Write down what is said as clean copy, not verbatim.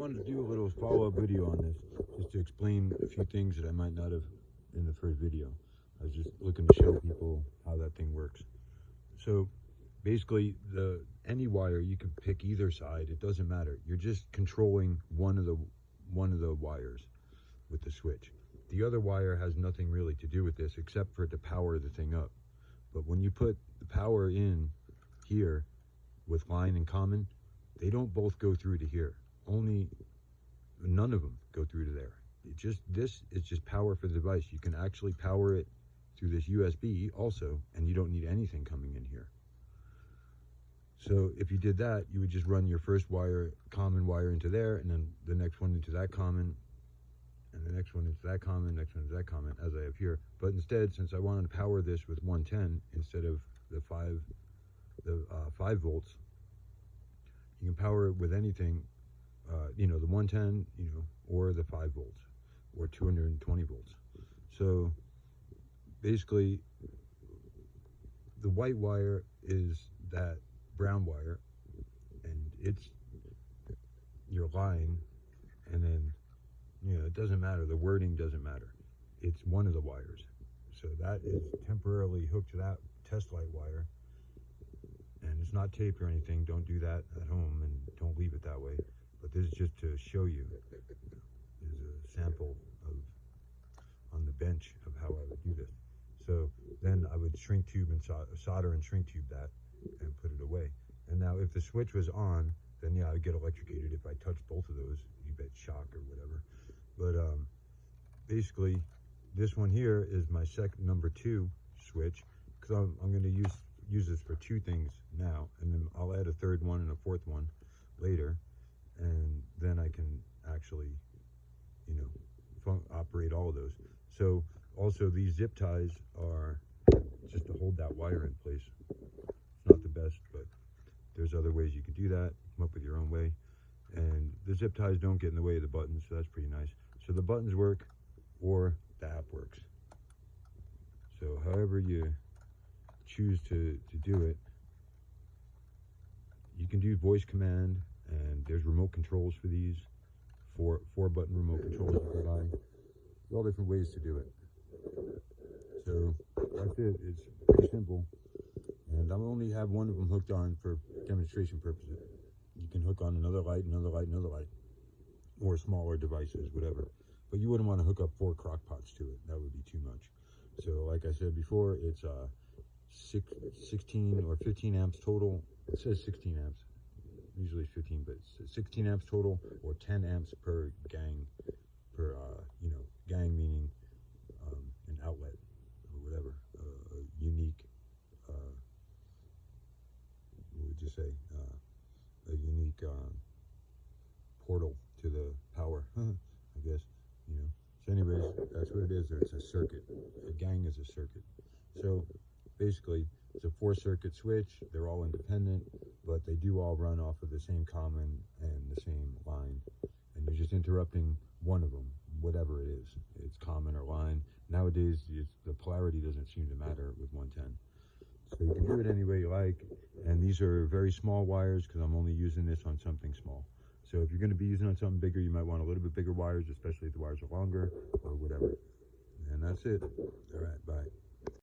wanted to do a little follow-up video on this, just to explain a few things that I might not have in the first video. I was just looking to show people how that thing works. So basically, any wire, you can pick either side, it doesn't matter. You're just controlling one of the wires with the switch. The other wire has nothing really to do with this except for to power the thing up. But when you put the power in here with line and common, they don't both go through to here. None of them go through to there. This is just power for the device. You can actually power it through this USB also, and you don't need anything coming in here. So if you did that, you would just run your first common wire into there, and then the next one into that common, and the next one into that common, next one into that common, as I have here. But instead, since I wanted to power this with 110 instead of the 5 volts, you can power it with anything, the 110, or the 5 volts, or 220 volts. So basically, the white wire is that brown wire, and it's your line, and then, it doesn't matter, the wording doesn't matter. It's one of the wires. So that is temporarily hooked to that test light wire, and it's not taped or anything. Don't do that at home, and don't leave it that way. But this is just to show you. There's a sample on the bench of how I would do this. So then I would shrink tube and solder and shrink tube that and put it away. And now if the switch was on, then yeah, I would get electrocuted if I touched both of those. You bet shock or whatever. But basically, this one here is my number 2 switch, because I'm going to use this for 2 things now, and then I'll add a 3rd one and a 4th one later, and then I can actually, operate all of those. So also these zip ties are just to hold that wire in place. It's not the best, but there's other ways you can do that. Come up with your own way. And the zip ties don't get in the way of the buttons, so that's pretty nice. So the buttons work, or the app works. So however you choose to do it, you can do voice command, and there's remote controls for these, 4-button remote controls you can buy. There's all different ways to do it. So that's it. It's pretty simple, and I only have one of them hooked on for demonstration purposes. You can hook on another light, or smaller devices, whatever. But you wouldn't want to hook up 4 crock pots to it. That would be too much. So like I said before, it's 16 or 15 amps total. It says 16 amps. Usually 15, but it's 16 amps total, or 10 amps per gang, gang meaning an outlet or whatever, a unique, what would you say, a unique portal to the power, I guess, So anyways, that's what it is. It's a circuit. A gang is a circuit. So basically, it's a 4-circuit switch. They're all independent, but they do all run off of the same common and the same line. And you're just interrupting one of them, whatever it is. It's common or line. Nowadays, the polarity doesn't seem to matter with 110. So you can do it any way you like. And these are very small wires, because I'm only using this on something small. So if you're going to be using on something bigger, you might want a little bit bigger wires, especially if the wires are longer or whatever. And that's it. All right, bye.